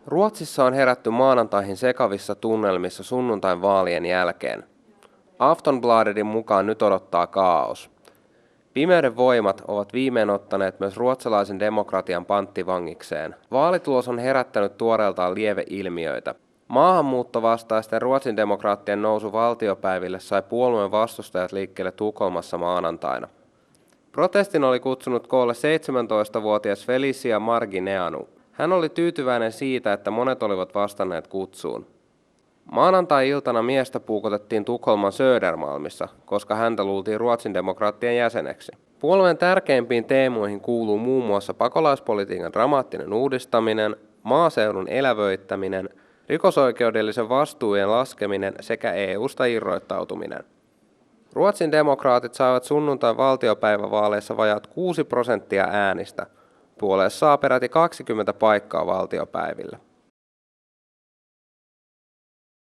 Ruotsissa on herätty maanantaihin sekavissa tunnelmissa sunnuntain vaalien jälkeen. Aftonbladetin mukaan nyt odottaa kaaos. Pimeyden voimat ovat viimein ottaneet myös ruotsalaisen demokratian panttivangikseen. Vaalitulos on herättänyt tuoreeltaan lieveilmiöitä. Maahanmuuttovastaisten Ruotsin demokraattien nousu valtiopäiville sai puolueen vastustajat liikkeelle Tukholmassa maanantaina. Protestin oli kutsunut koolle 17-vuotias Felicia Margineanu. Hän oli tyytyväinen siitä, että monet olivat vastanneet kutsuun. Maanantai-iltana miestä puukotettiin Tukholman Södermalmissa, koska häntä luultiin Ruotsin demokraattien jäseneksi. Puolueen tärkeimpiin teemoihin kuuluu muun muassa pakolaispolitiikan dramaattinen uudistaminen, maaseudun elävöittäminen, rikosoikeudellisen vastuujen laskeminen sekä EUsta irroittautuminen. Ruotsin demokraatit saivat sunnuntain valtiopäivävaaleissa vajaat 6% äänistä. Puolue saa peräti 20 paikkaa valtiopäivillä.